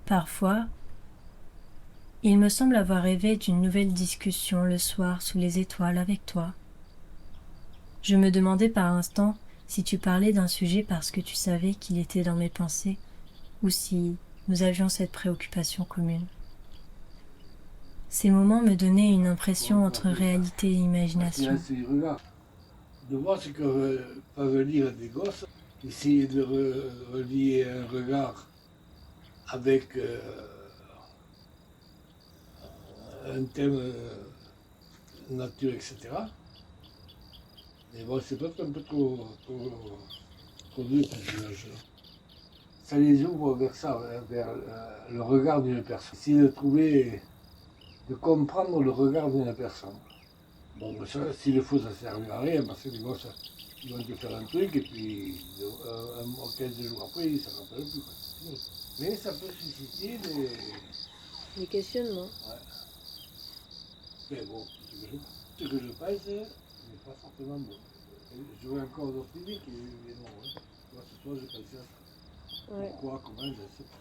Parfois, il me semble avoir rêvé d'une nouvelle discussion le soir sous les étoiles avec toi. Je me demandais par instant si tu parlais d'un sujet parce que tu savais qu'il était dans mes pensées ou si nous avions cette préoccupation commune. Ces moments me donnaient une impression entre réalité et imagination. De voir ce que peuvent lire des gosses, essayer de relier un regard avec un thème nature, etc. Mais bon, c'est peut-être un peu trop dur pour l'âge. Ça les ouvre vers ça, vers le regard d'une personne. Essayer de trouver, de comprendre le regard d'une personne. Bon, ça, s'il le faut, ça ne sert à rien, parce que les gosses, ils vont te faire un truc, et puis 15 jours après, ils ne s'en rappellent plus. Mais ça peut susciter Des questionnements. Ouais. Mais bon, ce que je pense n'est pas forcément bon. J'aurais encore d'autres idées qui viennent. Moi, ce soir, j'ai pensé à ça. Ouais. Pourquoi, comment, je ne sais pas.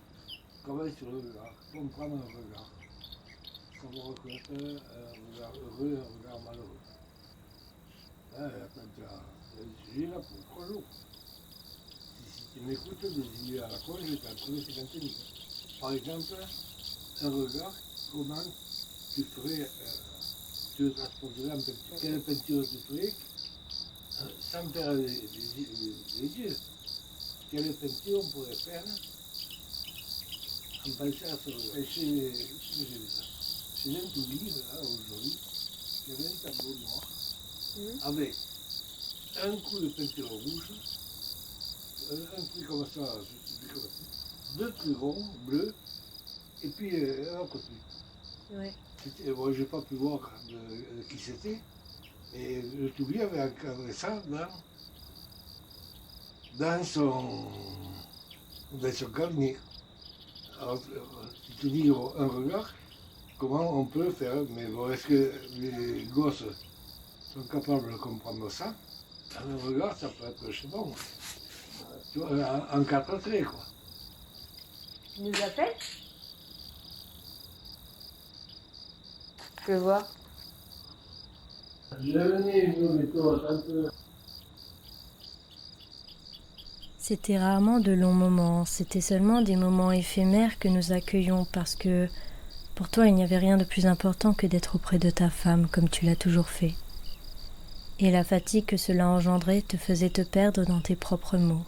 Travailler sur le regard, comprendre un regard. Savoir reconnaître un regard heureux et un regard malheureux. Là, tu as un sujet là pour 3 jours. Si tu m'écoutes, des idées à la con, je vais t'en trouver 50 000. Par exemple, un regard, comment tu ferais, tu le transporterais en peinture. Quelle peinture tu ferais sans faire les yeux. Quelle peinture on pourrait faire en pensant à ce regard. Et j'ai un tout livre là aujourd'hui, qui avait un tableau noir avec un coup de peinture rouge, un truc comme ça, je ne sais plus comment c'est, 2 trucs ronds, bleus, et puis un autre truc. Ouais. Bon, je n'ai pas pu voir qui c'était, mais le Toubi avait encadré ça dans son carnet. Alors, si tu dis un regard, comment on peut faire, mais bon, est-ce que les gosses sont capables de comprendre ça? Un regard, ça peut être, je sais pas, tu vois, en 4 traits, quoi. Tu nous appelles? Je veux voir. Je venais une méthode un peu. C'était rarement de longs moments, c'était seulement des moments éphémères que nous accueillions parce que pour toi il n'y avait rien de plus important que d'être auprès de ta femme comme tu l'as toujours fait. Et la fatigue que cela engendrait te faisait te perdre dans tes propres mots.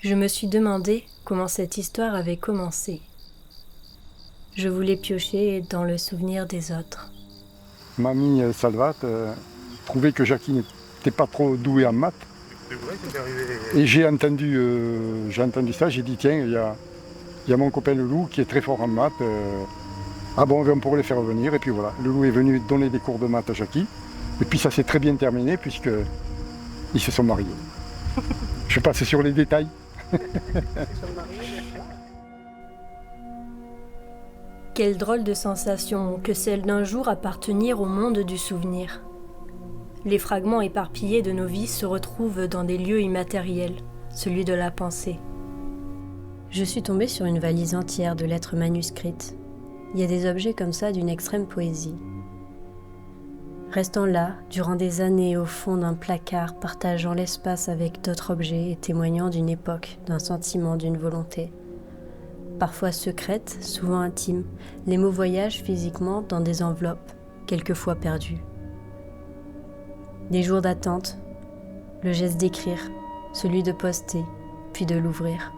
Je me suis demandé comment cette histoire avait commencé. Je voulais piocher dans le souvenir des autres. Mamie Salvat trouvait que Jackie n'était pas trop doué en maths. Et j'ai entendu ça, j'ai dit tiens, il y a mon copain Loulou qui est très fort en maths. Ah bon, on pourrait les faire venir. Et puis voilà, Loulou est venu donner des cours de maths à Jackie. Et puis ça s'est très bien terminé puisqu'ils se sont mariés. Je passe sur les détails. Quelle drôle de sensation que celle d'un jour appartenir au monde du souvenir. Les fragments éparpillés de nos vies se retrouvent dans des lieux immatériels, celui de la pensée. Je suis tombée sur une valise entière de lettres manuscrites. Il y a des objets comme ça d'une extrême poésie. Restant là, durant des années au fond d'un placard, partageant l'espace avec d'autres objets et témoignant d'une époque, d'un sentiment, d'une volonté. Parfois secrète, souvent intime, les mots voyagent physiquement dans des enveloppes, quelquefois perdues. Des jours d'attente, le geste d'écrire, celui de poster, puis de l'ouvrir.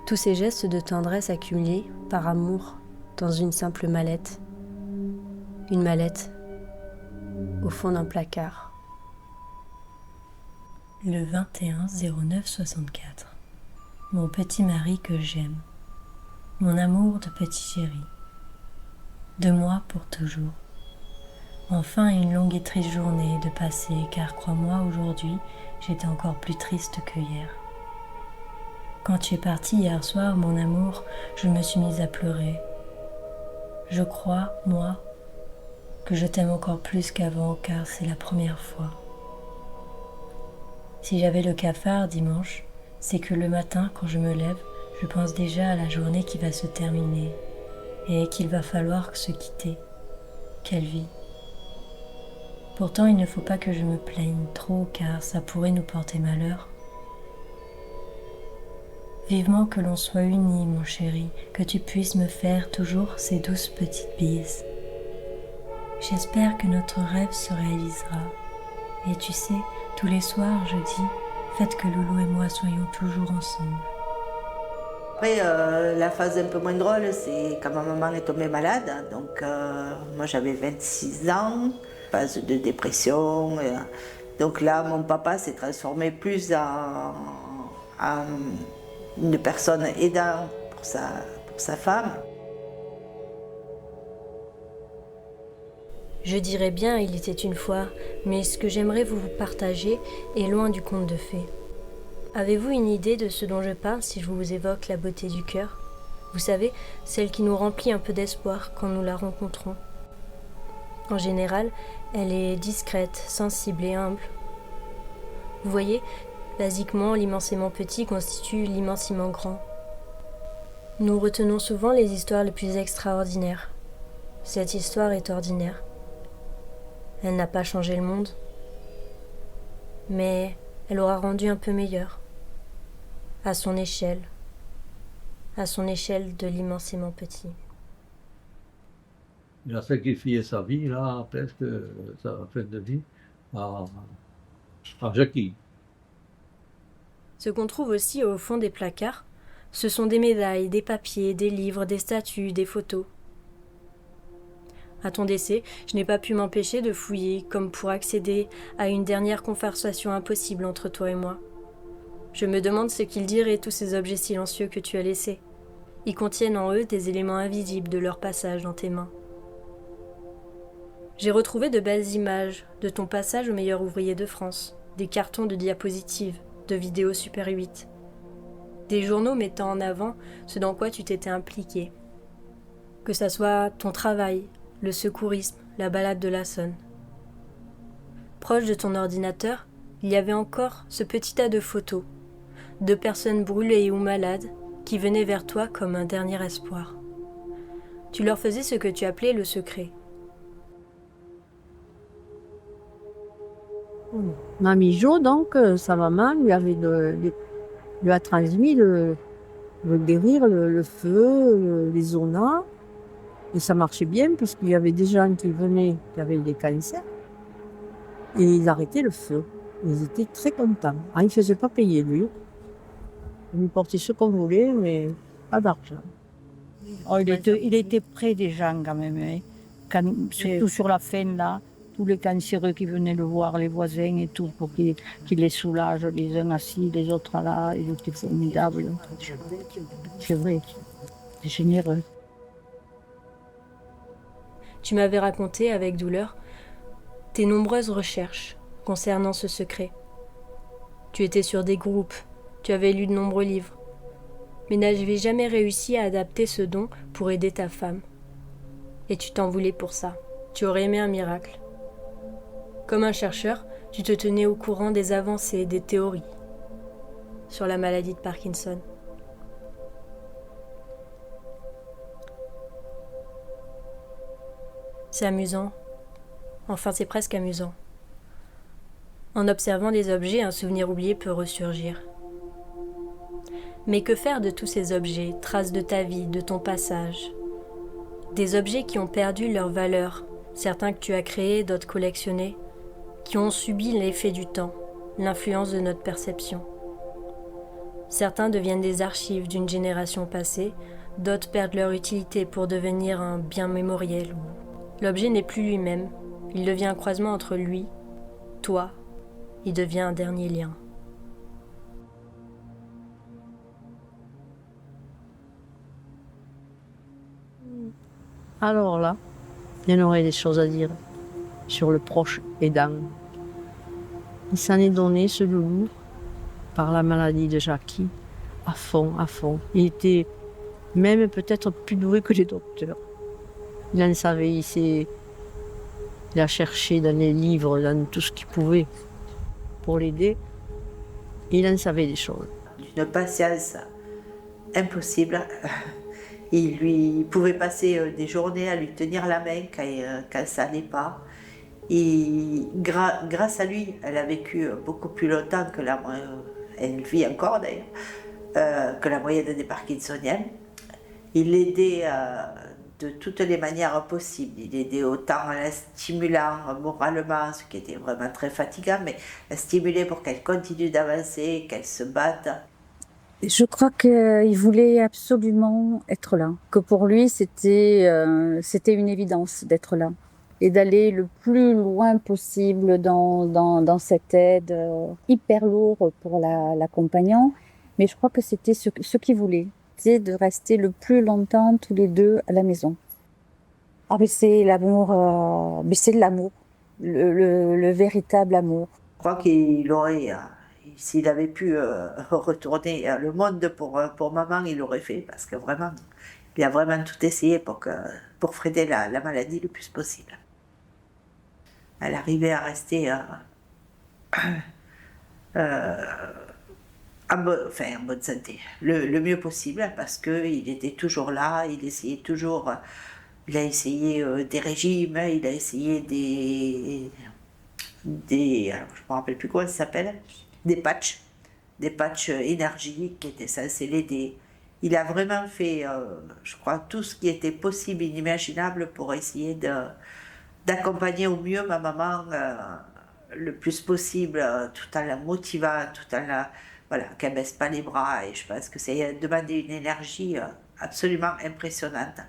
Tous ces gestes de tendresse accumulés par amour dans une simple mallette. Une mallette au fond d'un placard. Le 21-09-64. Mon petit mari que j'aime. Mon amour de petit chéri. De moi pour toujours. Enfin une longue et triste journée de passer, car crois-moi, aujourd'hui, j'étais encore plus triste que hier. Quand tu es parti hier soir, mon amour, je me suis mise à pleurer. Je crois, moi, que je t'aime encore plus qu'avant, car c'est la première fois. Si j'avais le cafard dimanche, c'est que le matin, quand je me lève, je pense déjà à la journée qui va se terminer et qu'il va falloir se quitter. Quelle vie! Pourtant, il ne faut pas que je me plaigne trop car ça pourrait nous porter malheur. Vivement que l'on soit unis, mon chéri, que tu puisses me faire toujours ces douces petites bises. J'espère que notre rêve se réalisera. Et tu sais, tous les soirs, je dis, faites que Loulou et moi soyons toujours ensemble. Après, la phase un peu moins drôle, c'est quand ma maman est tombée malade. Donc, moi, j'avais 26 ans, phase de dépression. Donc là, mon papa s'est transformé plus en une personne aidante pour sa femme. Je dirais bien il était une fois, mais ce que j'aimerais vous partager est loin du conte de fées. Avez-vous une idée de ce dont je parle si je vous évoque la beauté du cœur? Vous savez, celle qui nous remplit un peu d'espoir quand nous la rencontrons. En général, elle est discrète, sensible et humble. Vous voyez, basiquement, l'immensément petit constitue l'immensément grand. Nous retenons souvent les histoires les plus extraordinaires. Cette histoire est ordinaire. Elle n'a pas changé le monde, mais elle aura rendu un peu meilleur, à son échelle de l'immensément petit. Il a sacrifié sa vie, là, presque sa fin de vie, à Jackie. Ce qu'on trouve aussi au fond des placards, ce sont des médailles, des papiers, des livres, des statues, des photos. À ton décès, je n'ai pas pu m'empêcher de fouiller, comme pour accéder à une dernière conversation impossible entre toi et moi. Je me demande ce qu'ils diraient tous ces objets silencieux que tu as laissés. Ils contiennent en eux des éléments invisibles de leur passage dans tes mains. J'ai retrouvé de belles images de ton passage au meilleur ouvrier de France, des cartons de diapositives, de vidéos Super 8, des journaux mettant en avant ce dans quoi tu t'étais impliqué. Que ça soit ton travail, le secourisme, la balade de la Saône. Proche de ton ordinateur, il y avait encore ce petit tas de photos, de personnes brûlées ou malades qui venaient vers toi comme un dernier espoir. Tu leur faisais ce que tu appelais le secret. Mamie Jo, donc, sa maman lui a transmis le guérir le feu, les zonas. Et ça marchait bien parce qu'il y avait des gens qui venaient, qui avaient des cancers. Et ils arrêtaient le feu. Ils étaient très contents. Ah, il ne faisait pas payer, lui. Il nous portait ce qu'on voulait, mais pas d'argent. Oh, il était près des gens quand même. Hein. Surtout sur la fin, là. Tous les cancéreux qui venaient le voir, les voisins et tout, pour qu'il les soulage, les uns assis, les autres là. Il était formidable. C'est vrai. C'est généreux. Tu m'avais raconté avec douleur tes nombreuses recherches concernant ce secret. Tu étais sur des groupes, tu avais lu de nombreux livres, mais n'avais jamais réussi à adapter ce don pour aider ta femme. Et tu t'en voulais pour ça. Tu aurais aimé un miracle. Comme un chercheur, tu te tenais au courant des avancées, des théories sur la maladie de Parkinson. C'est amusant. Enfin, c'est presque amusant. En observant des objets, un souvenir oublié peut ressurgir. Mais que faire de tous ces objets, traces de ta vie, de ton passage? Des objets qui ont perdu leur valeur, certains que tu as créés, d'autres collectionnés, qui ont subi l'effet du temps, l'influence de notre perception. Certains deviennent des archives d'une génération passée, d'autres perdent leur utilité pour devenir un bien mémoriel. L'objet n'est plus lui-même, il devient un croisement entre lui, toi, il devient un dernier lien. Alors là, il y en aurait des choses à dire sur le proche aidant. Il s'en est donné, ce loulou, par la maladie de Jackie, à fond, à fond. Il était même peut-être plus doué que les docteurs. Il en savait, il a cherché dans les livres, dans tout ce qu'il pouvait pour l'aider. Et il en savait des choses. d'une patience impossible. Il pouvait passer des journées à lui tenir la main quand ça n'allait pas. Grâce à lui, elle a vécu beaucoup plus longtemps que elle vit encore d'ailleurs, que la moyenne des Parkinsoniens. Il l'aidait de toutes les manières possibles. Il aidait autant en la stimulant moralement, ce qui était vraiment très fatigant, mais la stimuler pour qu'elle continue d'avancer, qu'elle se batte. Je crois qu'il voulait absolument être là, que pour lui c'était une évidence d'être là et d'aller le plus loin possible dans cette aide hyper lourde pour l'accompagnant. Mais je crois que c'était ce qu'il voulait, c'était de rester le plus longtemps tous les deux à la maison. Ah mais c'est l'amour, c'est de l'amour, le véritable amour. Je crois qu'il aurait, s'il avait pu retourner le monde pour maman, il l'aurait fait, parce que vraiment, il a vraiment tout essayé pour freiner la maladie le plus possible. Elle arrivait à rester en bonne santé, le mieux possible, parce qu'il était toujours là, il essayait toujours, il a essayé des régimes, il a essayé alors je ne me rappelle plus comment ça s'appelle, des patchs énergiques qui étaient censés l'aider. Il a vraiment fait, je crois, tout ce qui était possible et inimaginable pour essayer d'accompagner au mieux ma maman le plus possible, tout en la motivant, qu'elle ne baisse pas les bras. Et je pense que c'est demander une énergie absolument impressionnante.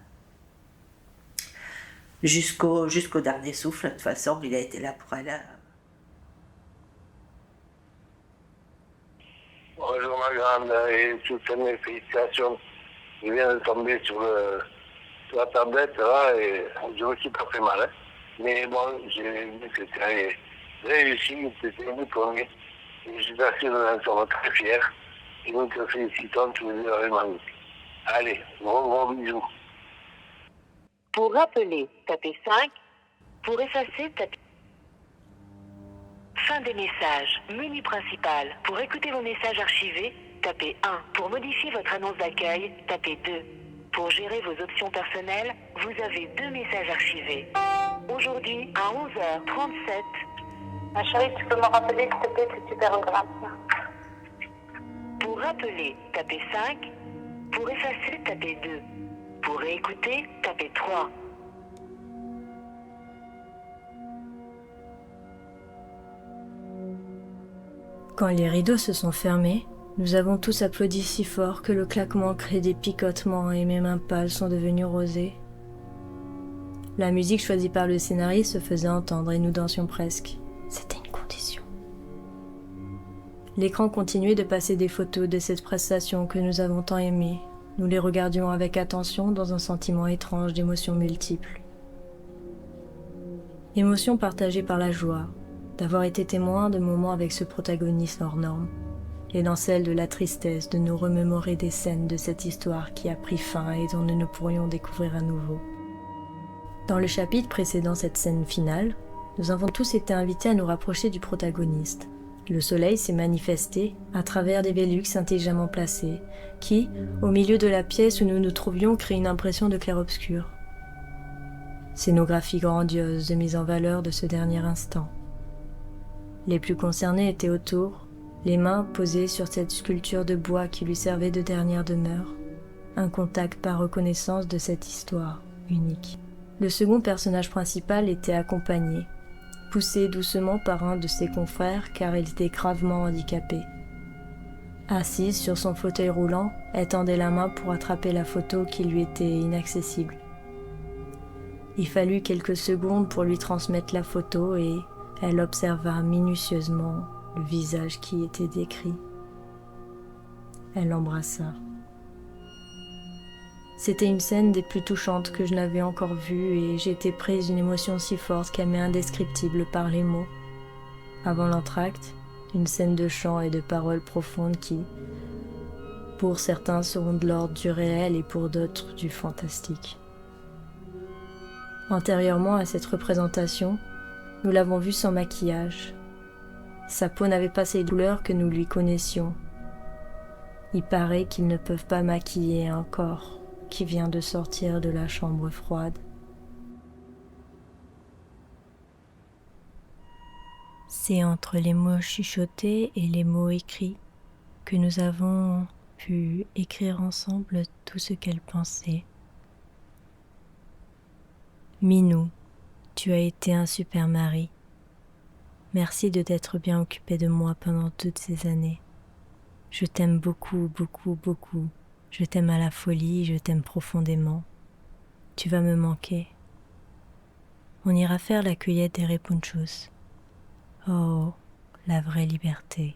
Jusqu'au dernier souffle, de toute façon, il a été là pour elle. Bonjour ma grande et toutes mes félicitations. Je viens de tomber sur la tablette là et je me suis pas fait mal. Hein. Mais bon, j'ai vu que tu avais réussi, c'était le premier. Et je t'assure, nous en sommes très fiers. Et nous te félicitons tous les deux vraiment. Allez, gros bisous. Pour rappeler, tapez 5. Pour effacer, tapez... Fin des messages. Menu principal. Pour écouter vos messages archivés, tapez 1. Pour modifier votre annonce d'accueil, tapez 2. Pour gérer vos options personnelles, vous avez 2 messages archivés. Aujourd'hui, à 11h37. Ma chérie, tu peux me rappeler, s'il te plaît, c'est super grave. Pour rappeler, tapez 5. Pour effacer, tapez 2. Pour réécouter, tapez 3. Quand les rideaux se sont fermés, nous avons tous applaudi si fort que le claquement crée des picotements et mes mains pâles sont devenues rosées. La musique choisie par le scénariste se faisait entendre et nous dansions presque. C'était une condition. L'écran continuait de passer des photos de cette prestation que nous avons tant aimée. Nous les regardions avec attention dans un sentiment étrange d'émotions multiples. Émotions partagées par la joie d'avoir été témoin de moments avec ce protagoniste hors norme, et dans celle de la tristesse de nous remémorer des scènes de cette histoire qui a pris fin et dont nous ne pourrions découvrir à nouveau. Dans le chapitre précédant cette scène finale, nous avons tous été invités à nous rapprocher du protagoniste. Le soleil s'est manifesté à travers des Velux intelligemment placés, qui, au milieu de la pièce où nous nous trouvions, créent une impression de clair-obscur. Scénographie grandiose de mise en valeur de ce dernier instant. Les plus concernés étaient autour, les mains posées sur cette sculpture de bois qui lui servait de dernière demeure, un contact par reconnaissance de cette histoire unique. Le second personnage principal était accompagné, poussé doucement par un de ses confrères car il était gravement handicapé. Assise sur son fauteuil roulant, elle tendait la main pour attraper la photo qui lui était inaccessible. Il fallut quelques secondes pour lui transmettre la photo et elle observa minutieusement le visage qui était décrit. Elle l'embrassa. C'était une scène des plus touchantes que je n'avais encore vues et j'étais prise d'une émotion si forte qu'elle m'est indescriptible par les mots. Avant l'entracte, une scène de chant et de paroles profondes qui, pour certains, seront de l'ordre du réel et pour d'autres du fantastique. Antérieurement à cette représentation, nous l'avons vue sans maquillage. Sa peau n'avait pas ces douleurs que nous lui connaissions. Il paraît qu'ils ne peuvent pas maquiller un corps qui vient de sortir de la chambre froide. C'est entre les mots chuchotés et les mots écrits que nous avons pu écrire ensemble tout ce qu'elle pensait. Minou, tu as été un super mari. Merci de t'être bien occupé de moi pendant toutes ces années. Je t'aime beaucoup, beaucoup, beaucoup. Je t'aime à la folie, je t'aime profondément. Tu vas me manquer. On ira faire la cueillette des répunchos. Oh, la vraie liberté.